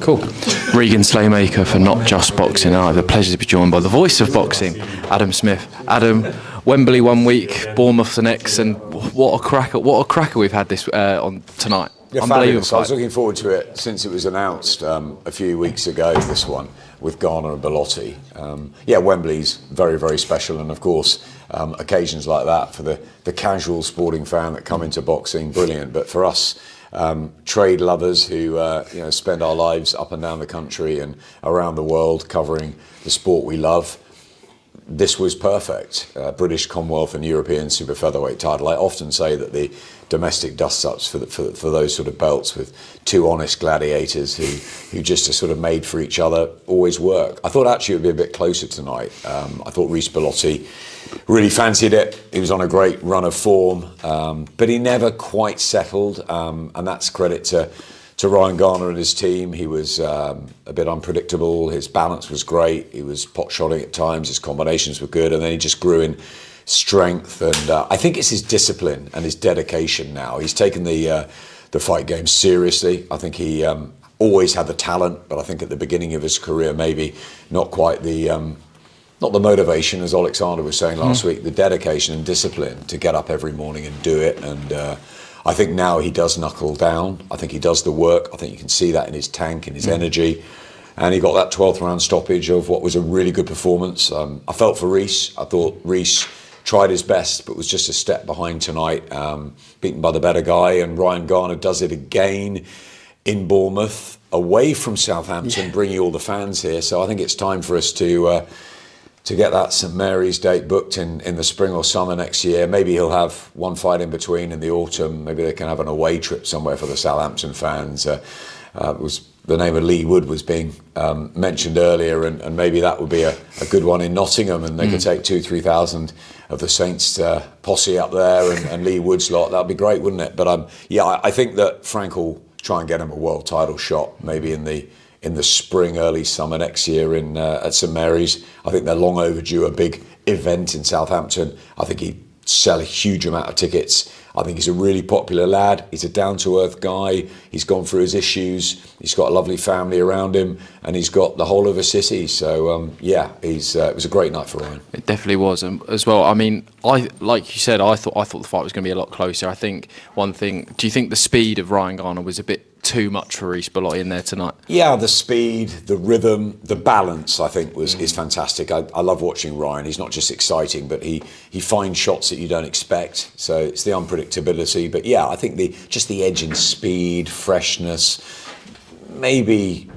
Cool. Regan Slaymaker for Not Just Boxing. I have the pleasure to be joined by the voice of boxing, Adam Smith. Adam, Wembley 1 week, Bournemouth the next, and what a cracker we've had this on tonight. Yeah, Unbelievable. I was looking forward to it since it was announced a few weeks ago, this one, with Garner and Bellotti. Yeah, Wembley's very, very special, and of course, occasions like that for the casual sporting fan that come into boxing, brilliant. But for us, trade lovers who spend our lives up and down the country and around the world covering the sport we love, this was perfect. British, Commonwealth and European super featherweight title. I often say that the domestic dust-ups for those sort of belts with two honest gladiators who just are sort of made for each other always work. I thought actually it would be a bit closer tonight. I thought Reece Bellotti really fancied it. He was on a great run of form, but he never quite settled, and that's credit to Ryan Garner and his team. He was a bit unpredictable. His balance was great. He was pot-shotting at times. His combinations were good, and then he just grew in strength. And I think it's his discipline and his dedication now. He's taken the fight game seriously. I think he always had the talent, but I think at the beginning of his career, maybe not quite not the motivation, as Alexander was saying last week, the dedication and discipline to get up every morning and do it. And I think now he does knuckle down. I think he does the work. I think you can see that in his tank and his energy. And he got that 12th round stoppage of what was a really good performance. I felt for Reece. I thought Reece tried his best, but was just a step behind tonight, beaten by the better guy. And Ryan Garner does it again in Bournemouth, away from Southampton, bringing all the fans here. So I think it's time for us to get that St Mary's date booked in the spring or summer next year. Maybe he'll have one fight in between in the autumn. Maybe they can have an away trip somewhere for the Southampton fans. The name of Lee Wood was being mentioned earlier, and maybe that would be a good one in Nottingham, and they could take 2,000-3,000 of the Saints posse up there and Lee Wood's lot. That'd be great, wouldn't it? But I think that Frank will try and get him a world title shot, maybe in the spring, early summer next year at St Mary's. I think they're long overdue a big event in Southampton. I think he'd sell a huge amount of tickets. I think he's a really popular lad. He's a down-to-earth guy. He's gone through his issues. He's got a lovely family around him, and he's got the whole of a city. So it was a great night for Ryan. It definitely was, as well. I mean, like you said, I thought the fight was going to be a lot closer. I think one thing. Do you think the speed of Ryan Garner was a bit too much for Reece Bellotti in there tonight? Yeah, the speed, the rhythm, the balance, I think is fantastic. I love watching Ryan. He's not just exciting, but he finds shots that you don't expect. So it's the unpredictability. But yeah, I think just the edge in speed, freshness, maybe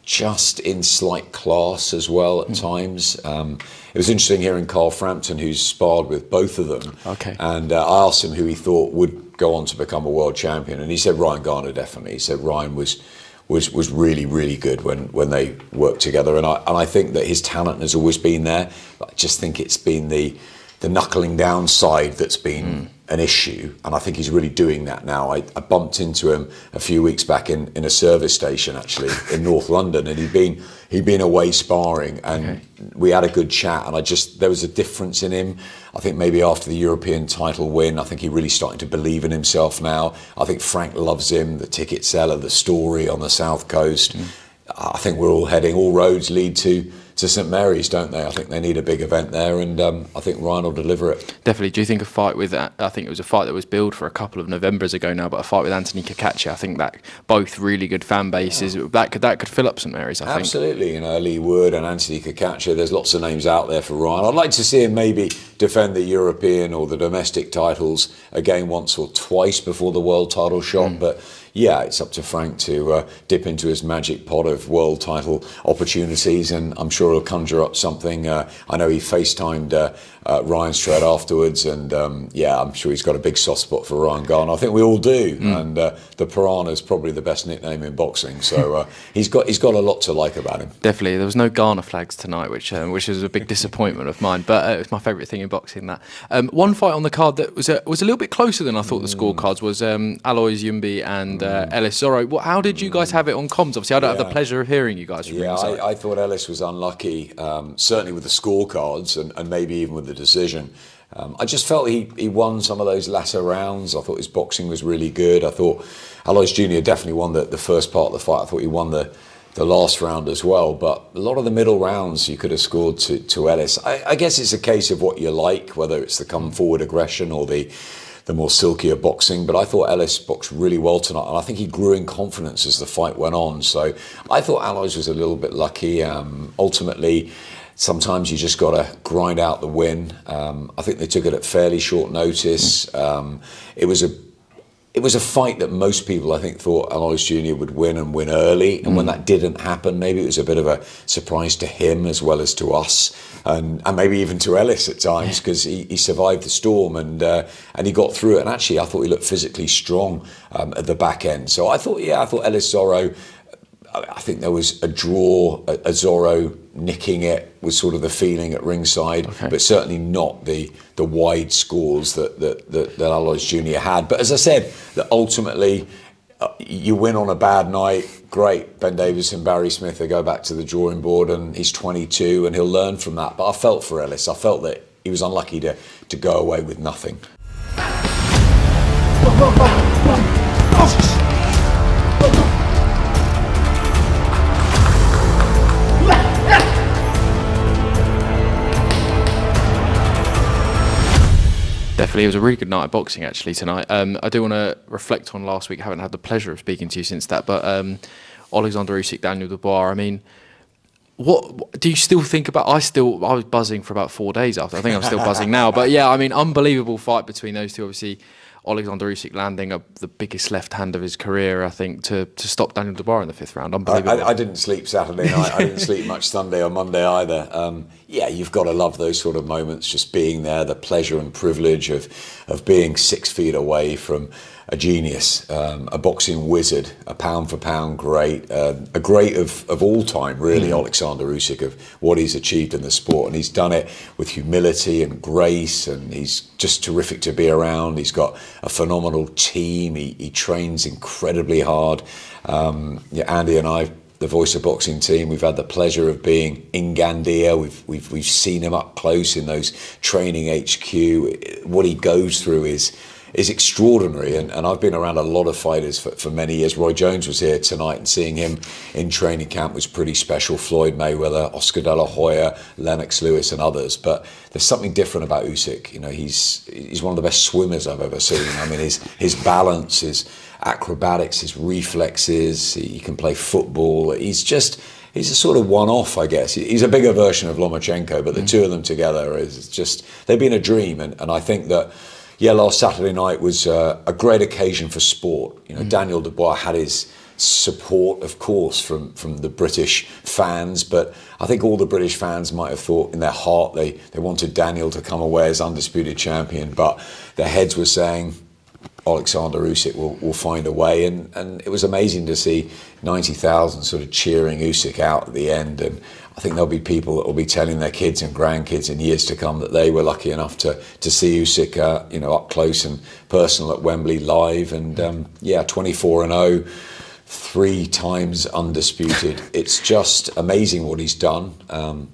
just in slight class as well at times. It was interesting hearing Carl Frampton, who's sparred with both of them. Okay. And I asked him who he thought would go on to become a world champion, and he said Ryan Garner definitely. He said Ryan was really, really good when they worked together, and I think that his talent has always been there. But I just think it's been the knuckling down side that's been an issue, and I think he's really doing that now. I bumped into him a few weeks back in a service station actually in North London, and he'd been away sparring, and we had a good chat, and there was a difference in him. I think maybe after the European title win, I think he's really starting to believe in himself now. I think Frank loves him, the ticket seller, the story on the South Coast. I think all roads lead to St Mary's, don't they? I think they need a big event there, and I think Ryan will deliver it. Definitely. Do you think a fight with that? I think it was a fight that was billed for a couple of Novembers ago now, but a fight with Anthony Kakatcha, I think that both really good fan bases, that could fill up St Mary's, I think. Absolutely. Lee Wood and Anthony Kakatcha, there's lots of names out there for Ryan. I'd like to see him maybe defend the European or the domestic titles again once or twice before the world title shot, but yeah, it's up to Frank to dip into his magic pot of world title opportunities, and I'm sure he'll conjure up something. I know he FaceTimed Ryan straight afterwards, and I'm sure he's got a big soft spot for Ryan Garner. I think we all do, and the Piranha is probably the best nickname in boxing. So he's got a lot to like about him. Definitely, there was no Garner flags tonight, which was a big disappointment of mine. But it's my favourite thing in boxing. That one fight on the card that was a little bit closer than I thought the scorecards was Aloys Jr and Ellis. Zorro, how did you guys have it on comms? Obviously, I don't have the pleasure of hearing you guys. From I thought Ellis was unlucky, certainly with the scorecards and maybe even with the decision. I just felt he won some of those latter rounds. I thought his boxing was really good. I thought Aloys Jr. definitely won the first part of the fight. I thought he won the last round as well. But a lot of the middle rounds you could have scored to Ellis. I guess it's a case of what you like, whether it's the come forward aggression or the more silkier boxing. But I thought Ellis boxed really well tonight, and I think he grew in confidence as the fight went on. So I thought Aloys was a little bit lucky. Ultimately, sometimes you just got to grind out the win. I think they took it at fairly short notice. It was a fight that most people, I think, thought Aloys Jr. would win and win early. And when that didn't happen, maybe it was a bit of a surprise to him as well as to us. And maybe even to Ellis at times, because he survived the storm and he got through it. And actually, I thought he looked physically strong at the back end. So I thought Ellis Zorro, I think there was a draw, a Zorro nicking it was sort of the feeling at ringside, but certainly not the wide scores that Aloys Jr. had. But as I said, that ultimately you win on a bad night, great. Ben Davis and Barry Smith, they go back to the drawing board, and he's 22 and he'll learn from that. But I felt for Ellis. I felt that he was unlucky to go away with nothing. Definitely, it was a really good night of boxing actually tonight. I do want to reflect on last week. I haven't had the pleasure of speaking to you since that, but Alexander Usyk, Daniel Dubois. I mean, what do you still think about? I was buzzing for about 4 days after. I think I'm still buzzing now. But yeah, I mean, unbelievable fight between those two. Obviously, Alexander Usyk landing the biggest left hand of his career, I think, to stop Daniel Dubois in the 5th round. Unbelievable. I didn't sleep Saturday night. I didn't sleep much Sunday or Monday either. Yeah, you've got to love those sort of moments, just being there, the pleasure and privilege of being 6 feet away from a genius, a boxing wizard, a pound for pound great, a great of all time, really, Alexander Usyk, of what he's achieved in the sport. And he's done it with humility and grace, and he's just terrific to be around. He's got a phenomenal team. He trains incredibly hard. Andy and I, the Voice of Boxing team, we've had the pleasure of being in Gandia. We've seen him up close in those training HQ. What he goes through is extraordinary, and I've been around a lot of fighters for many years. Roy Jones was here tonight, and seeing him in training camp was pretty special. Floyd Mayweather, Oscar De La Hoya, Lennox Lewis and others. But there's something different about Usyk. You know, he's one of the best swimmers I've ever seen. I mean, his balance, his acrobatics, his reflexes, he can play football. He's a sort of one-off, I guess. He's a bigger version of Lomachenko, but the two of them together is just, they've been a dream. And I think that, yeah, last Saturday night was a great occasion for sport. You know, Daniel Dubois had his support, of course, from the British fans, but I think all the British fans might have thought in their heart they wanted Daniel to come away as undisputed champion, but their heads were saying Alexander Usyk will find a way, and it was amazing to see 90,000 sort of cheering Usyk out at the end. And I think there'll be people that will be telling their kids and grandkids in years to come that they were lucky enough to see Usyk, up close and personal at Wembley live. And 24-0, 3 times undisputed. It's just amazing what he's done.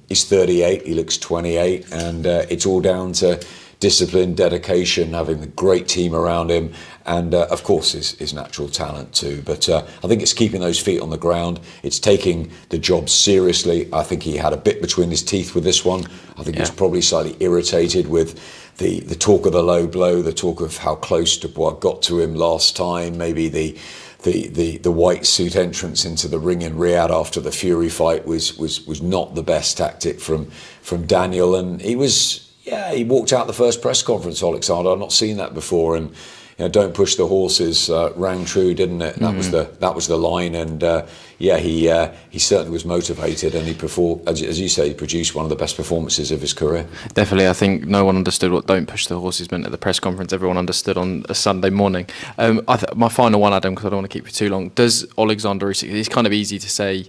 He's 38, he looks 28, and it's all down to discipline, dedication, having a great team around him, and of course his natural talent too. But I think it's keeping those feet on the ground. It's taking the job seriously. I think he had a bit between his teeth with this one. I think he was probably slightly irritated with the talk of the low blow, the talk of how close Dubois got to him last time, maybe the white suit entrance into the ring in Riyadh after the Fury fight was not the best tactic from Daniel, and he walked out the first press conference, Alexander. I've not seen that before, and don't push the horses rang true, didn't it? That was the line, and he certainly was motivated, and he performed, as you say, he produced one of the best performances of his career. Definitely, I think no one understood what "don't push the horses" meant at the press conference. Everyone understood on a Sunday morning. My final one, Adam, because I don't want to keep you too long. Does Alexander Usyk? It's kind of easy to say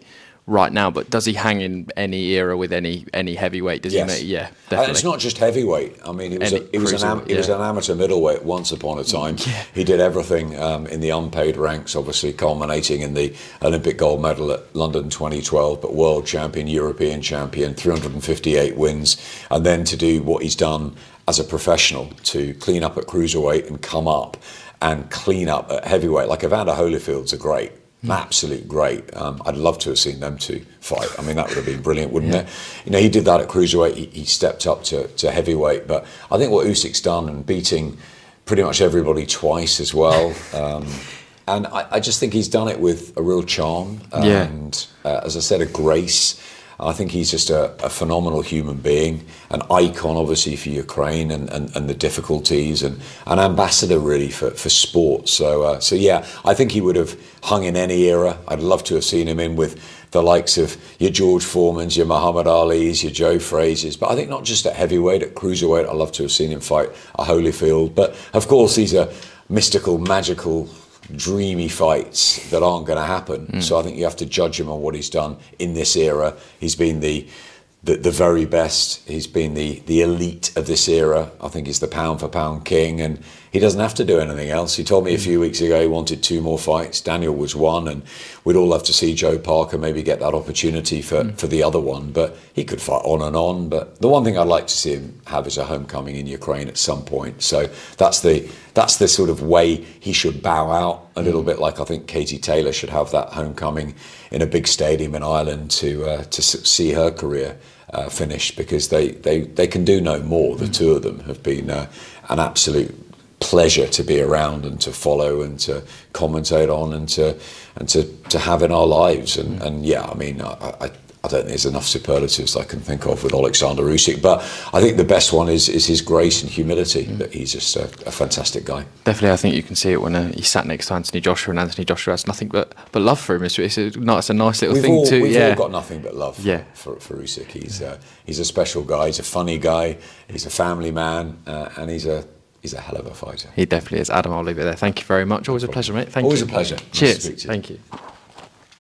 right now, but does he hang in any era with any heavyweight? Does he make? Yeah, definitely. It's not just heavyweight. I mean, he was an amateur middleweight once upon a time. Yeah. He did everything in the unpaid ranks, obviously culminating in the Olympic gold medal at London 2012, but world champion, European champion, 358 wins, and then to do what he's done as a professional to clean up at cruiserweight and come up and clean up at heavyweight. Like Evander Holyfield's a great, an absolute great. I'd love to have seen them two fight. I mean, that would have been brilliant, wouldn't it? You know, he did that at cruiserweight. He stepped up to heavyweight. But I think what Usyk's done, and beating pretty much everybody twice as well. And I just think he's done it with a real charm and, as I said, a grace. I think he's just a phenomenal human being, an icon, obviously, for Ukraine and the difficulties, and an ambassador, really, for sport. So yeah, I think he would have hung in any era. I'd love to have seen him in with the likes of your George Foremans, your Muhammad Ali's, your Joe Frazier's. But I think not just at heavyweight, at cruiserweight, I'd love to have seen him fight a Holyfield. But, of course, these are mystical, magical, dreamy fights that aren't going to happen. So I think you have to judge him on what he's done in this era. He's been the very best. He's been the elite of this era. I think he's the pound for pound king, and he doesn't have to do anything else. He told me a few weeks ago he wanted 2 more fights. Daniel was one, and we'd all love to see Joe Parker maybe get that opportunity for the other one, but he could fight on and on. But the one thing I'd like to see him have is a homecoming in Ukraine at some point. So that's the sort of way he should bow out, a little bit like I think Katie Taylor should have that homecoming in a big stadium in Ireland to see her career finish, because they can do no more. The two of them have been an absolute pleasure to be around and to follow and to commentate on and to have in our lives. And yeah, I mean, I don't think there's enough superlatives I can think of with Alexander Usyk, but I think the best one is his grace and humility. That he's just a fantastic guy. Definitely, I think you can see it when he sat next to Anthony Joshua, and Anthony Joshua has nothing but love for him. It's a nice little thing too. We've all got nothing but love for Usyk. He's a special guy. He's a funny guy. He's a family man, and he's a hell of a fighter. He definitely is. Adam, I'll leave it there. Thank you very much. Always a pleasure, mate. Thank you. Always a pleasure. Cheers. Nice to speak to you. Thank you.